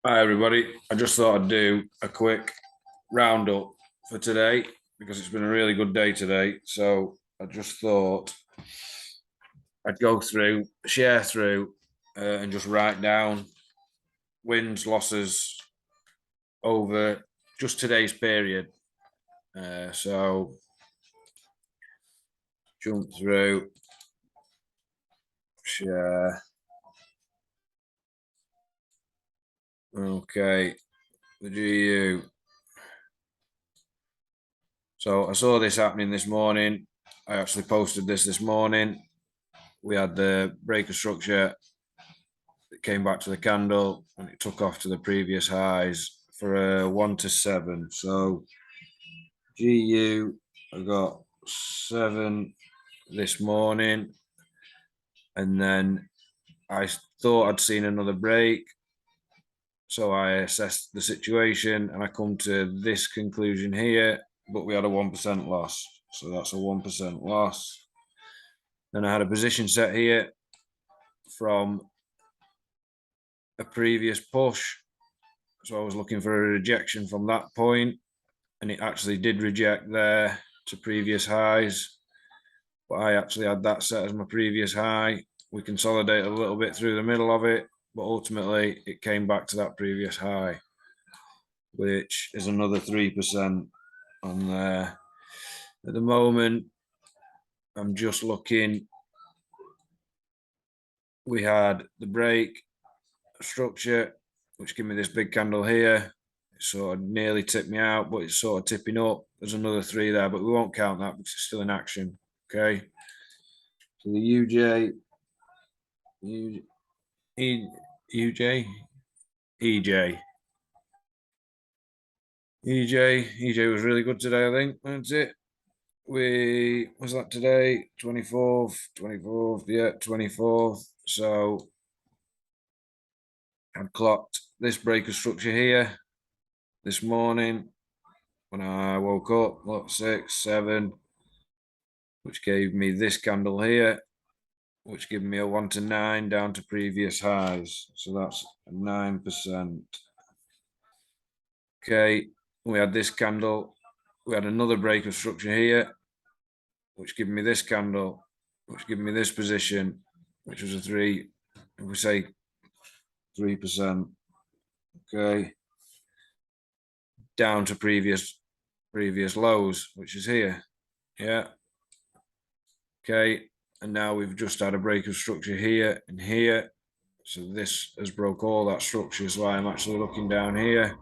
Hi everybody. I just thought I'd do a quick roundup for today because it's been a really good day today. So I just thought I'd go through, share through, and just write down wins, losses over just today's period. So jump through, share. Okay, the GU. So I saw this happening this morning. I actually posted this morning. We had the breaker structure. It came back to the candle and it took off to the previous highs for a 1 to 7. So GU, I got 7 this morning, and then I thought I'd seen another break. So I assessed the situation and I come to this conclusion here, but we had a 1% loss. So that's a 1% loss. Then I had a position set here from a previous push. So I was looking for a rejection from that point, and it actually did reject there to previous highs. But I actually had that set as my previous high. We consolidated a little bit through the middle of it, but ultimately it came back to that previous high, which is another 3% on there. At the moment, I'm just looking. We had the break structure, which gave me this big candle here. It sort of nearly tipped me out, but it's sort of tipping up. There's another 3 there, but we won't count that because it's still in action. Okay. So the UJ, UJ, EJ. EJ was really good today, I think. That's it. We was that today, 24th, yeah, 24th. So I'd clocked this breaker structure here this morning when I woke up, what, 6, 7, which gave me this candle here, which gave me a 1 to 9 down to previous highs. So that's 9%. Okay, we had this candle. We had another break of structure here, which gave me this candle, which gave me this position, which was a 3. If we say 3%, okay, down to previous lows, which is here. Yeah. Okay, and now we've just had a break of structure here and here. So this has broke all that structure, so I'm actually looking down here.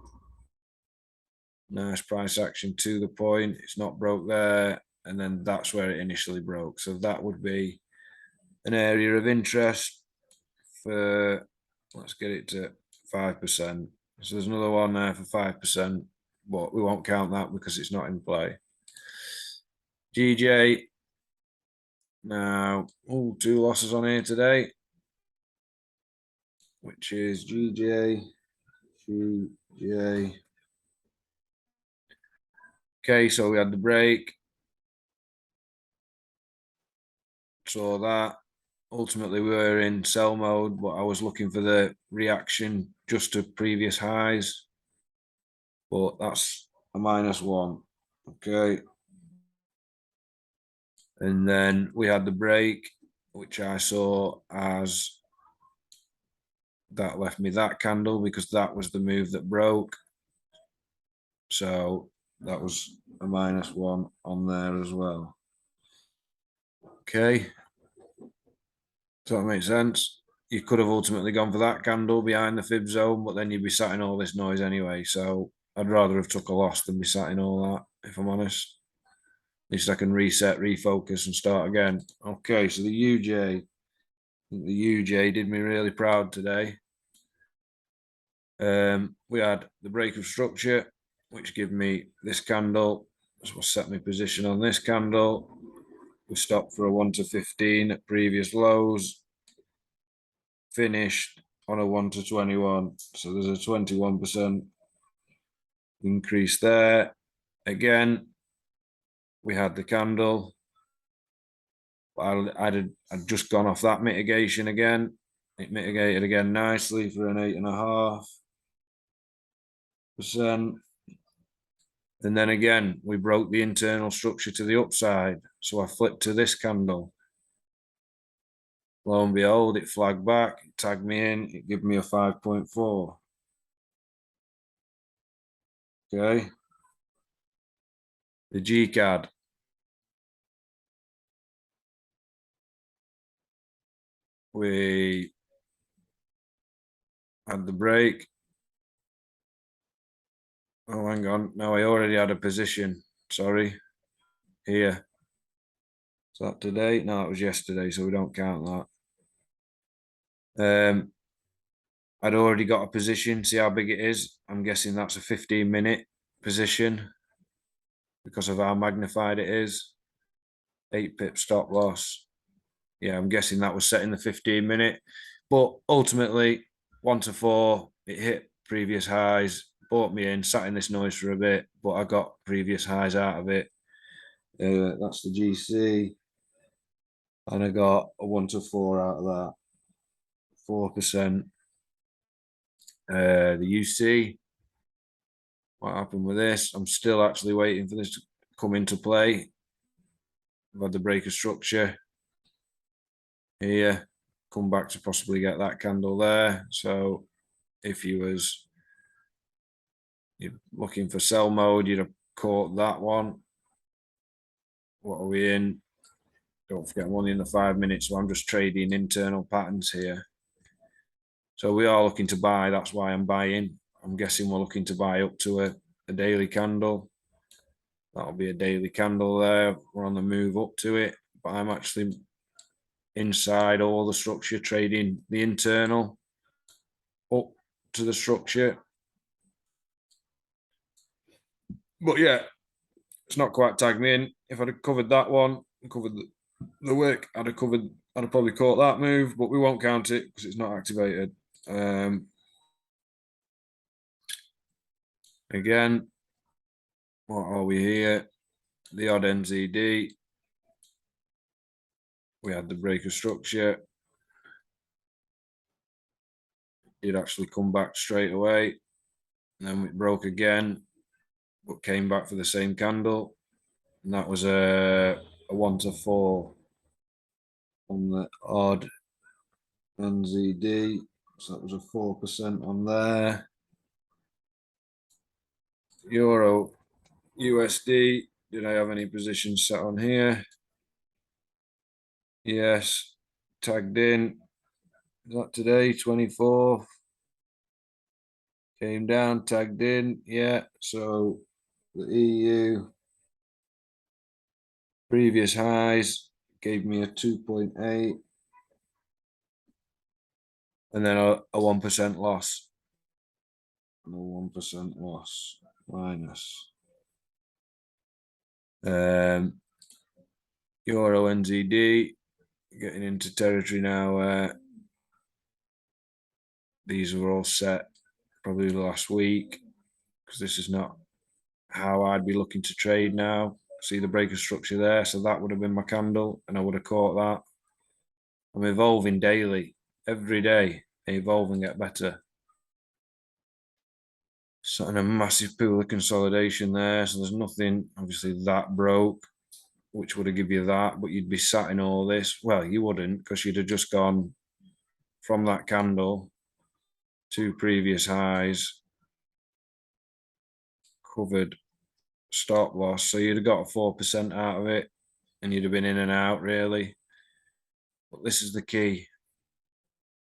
Nice price action to the point. It's not broke there, and then that's where it initially broke. So that would be an area of interest for, let's get it to 5%. So there's another one there for 5%, but we won't count that because it's not in play. GJ, now, 2 losses on here today, which is GJ. Okay, so we had the break. Saw that. Ultimately, we were in sell mode, but I was looking for the reaction just to previous highs. But that's a -1. Okay. And then we had the break, which I saw as that left me that candle because that was the move that broke. So that was a -1 on there as well. Okay. Does that make sense? You could have ultimately gone for that candle behind the fib zone, but then you'd be sat in all this noise anyway. So I'd rather have took a loss than be sat in all that, if I'm honest. At least I can reset, refocus, and start again. Okay, so the UJ, the UJ did me really proud today. We had the break of structure, which gave me this candle. So we'll set my position on this candle. We stopped for a 1 to 15 at previous lows. Finished on a 1 to 21. So there's a 21% increase there. Again, we had the candle. I'd just gone off that mitigation again. It mitigated again nicely for an 8.5. And then again, we broke the internal structure to the upside. So I flipped to this candle. Lo and behold, it flagged back, it tagged me in, it gave me a 5.4. Okay. The GCAD. We had the break. Oh, hang on. No, I already had a position. Sorry. Here. Is that today? No, it was yesterday, so we don't count that. I'd already got a position. See how big it is? I'm guessing that's a 15-minute position because of how magnified it is. 8 pip stop loss. Yeah, I'm guessing that was set in the 15-minute. But ultimately, 1 to 4, it hit previous highs, bought me in, sat in this noise for a bit, but I got previous highs out of it. That's the GC. And I got a 1 to 4 out of that. 4%. The UC. What happened with this? I'm still actually waiting for this to come into play. I've had the breaker structure here, come back to possibly get that candle there. So if you're looking for sell mode, you'd have caught that one. What are we in? Don't forget, I'm only in the 5 minutes, so I'm just trading internal patterns here. So we are looking to buy. That's why I'm buying. I'm guessing we're looking to buy up to a daily candle. That'll be a daily candle there. We're on the move up to it, but I'm actually inside all the structure, trading the internal up to the structure. But yeah, it's not quite tagged me in. If I'd have covered that one, covered the wick, I'd have probably caught that move, but we won't count it because it's not activated. Again, what are we here? The odd NZD. We had the breaker structure. It actually come back straight away. And then it broke again, but came back for the same candle. And that was a 1 to 4 on the odd NZD. So that was a 4% on there. Euro USD. Did I have any positions set on here? Yes. Tagged in. Is that today? 24th. Came down, tagged in. Yeah. So the EU previous highs gave me a 2.8. And then a 1% loss. A 1% loss minus. Euro NZD, getting into territory now. These were all set probably last week because this is not how I'd be looking to trade now. See the breaker structure there, so that would have been my candle, and I would have caught that. I'm evolving daily, every day. I evolve and get better. So, and a massive pool of consolidation there. So there's nothing, obviously, that broke, which would have given you that, but you'd be sat in all this. Well, you wouldn't, because you'd have just gone from that candle to previous highs, covered stop loss. So you'd have got a 4% out of it, and you'd have been in and out, really. But this is the key.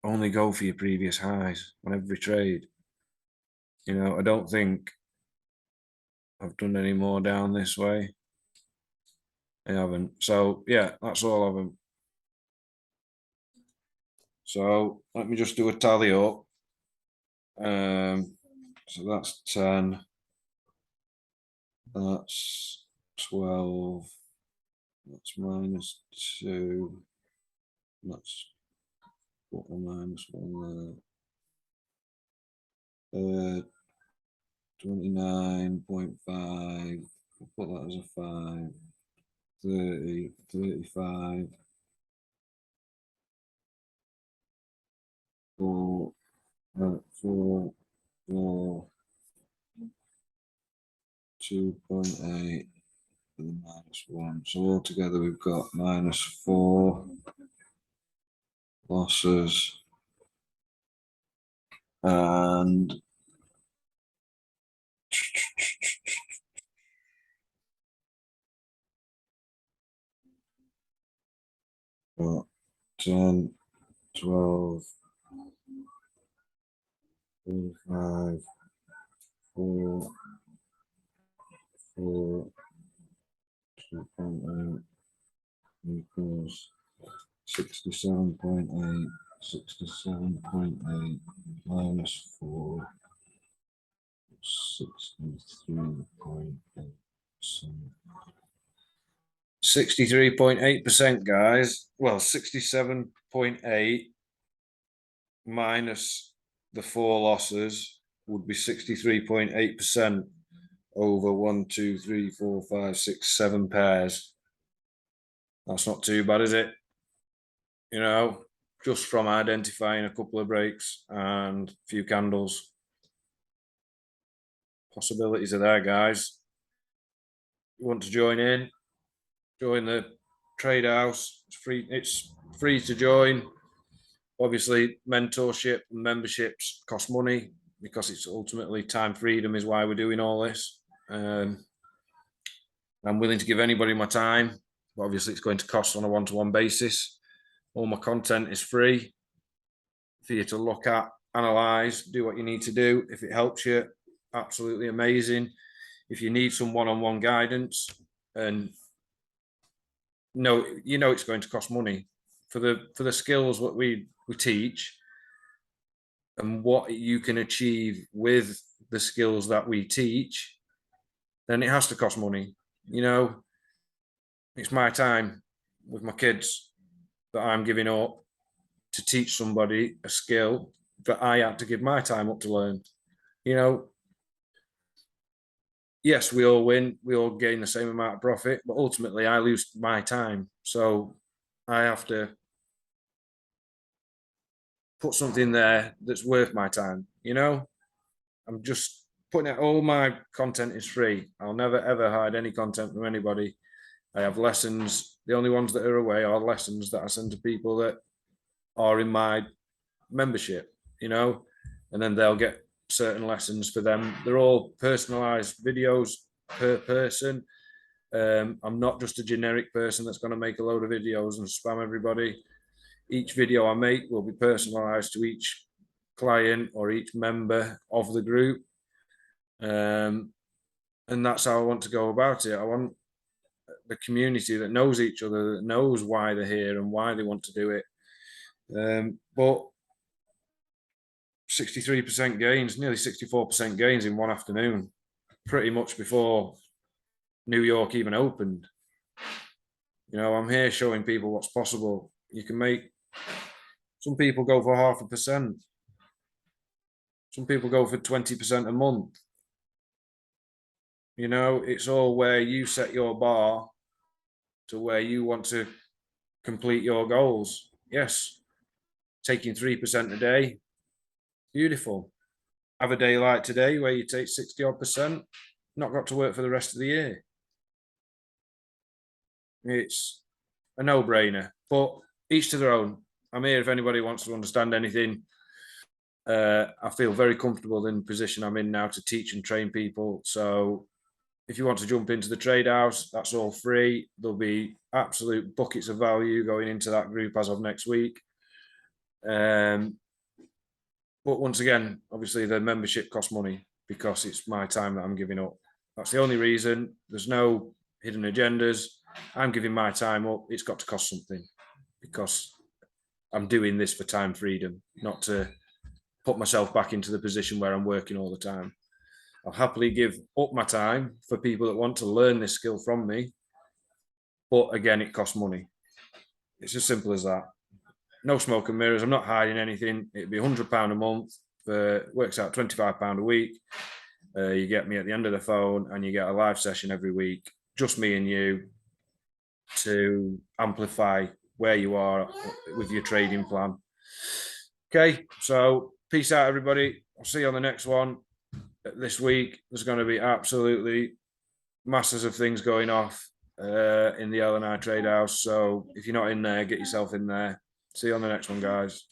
Only go for your previous highs on every trade. You know, I don't think I've done any more down this way. I haven't. So yeah, that's all of them. So let me just do a tally up. So that's 10. That's 12. That's minus 2. That's minus 1 there. 29.5. I'll put that as a 5. 30, 35. 4, 4, 4, 2.8 and -1. So altogether we've got -4 losses and 10, 12, 5, 4, 4, 2.8 equals 67.8, 67.8 -4, 63.8%. 63.8%, guys. Well, 67.8 minus the 4 losses would be 63.8% over 1, 2, 3, 4, 5, 6, 7 pairs. That's not too bad, is it? You know, just from identifying a couple of breaks and a few candles. Possibilities are there, guys. You want to join in? Join the trade house. It's free to join. Obviously, mentorship and memberships cost money because it's ultimately time freedom is why we're doing all this. I'm willing to give anybody my time, but obviously it's going to cost on a one-to-one basis. All my content is free for you to look at, analyze, do what you need to do. If it helps you, absolutely amazing. If you need some one-on-one guidance, and you know it's going to cost money for the skills what we teach and what you can achieve with the skills that we teach, then it has to cost money. You know, it's my time with my kids that I'm giving up to teach somebody a skill that I had to give my time up to learn. You know, yes, we all win, we all gain the same amount of profit, but ultimately I lose my time. So I have to put something there that's worth my time. You know, I'm just putting it, all my content is free. I'll never ever hide any content from anybody. I have lessons. The only ones that are away are lessons that I send to people that are in my membership, you know, and then they'll get certain lessons for them. They're all personalized videos per person. I'm not just a generic person that's going to make a load of videos and spam everybody. Each video I make will be personalized to each client or each member of the group. And that's how I want to go about it. I want the community that knows each other, that knows why they're here and why they want to do it. But 63% gains, nearly 64% gains in one afternoon, pretty much before New York even opened. You know, I'm here showing people what's possible. You can make, some people go for 0.5%. Some people go for 20% a month. You know, it's all where you set your bar to where you want to complete your goals. Yes, taking 3% a day, beautiful. Have a day like today where you take 60-odd%, not got to work for the rest of the year. It's a no-brainer, but each to their own. I'm here if anybody wants to understand anything. I feel very comfortable in the position I'm in now to teach and train people. So if you want to jump into the trade house, that's all free. There'll be absolute buckets of value going into that group as of next week. But once again, obviously the membership costs money because it's my time that I'm giving up. That's the only reason. There's no hidden agendas. I'm giving my time up. It's got to cost something because I'm doing this for time freedom, not to put myself back into the position where I'm working all the time. I'll happily give up my time for people that want to learn this skill from me. But again, it costs money. It's as simple as that. No smoke and mirrors. I'm not hiding anything. It'd be £100 a month. Works out £25 a week. You get me at the end of the phone and you get a live session every week. Just me and you to amplify where you are with your trading plan. Okay, so peace out, everybody. I'll see you on the next one. This week, there's going to be absolutely masses of things going off in the L&R Trade House. So if you're not in there, get yourself in there. See you on the next one, guys.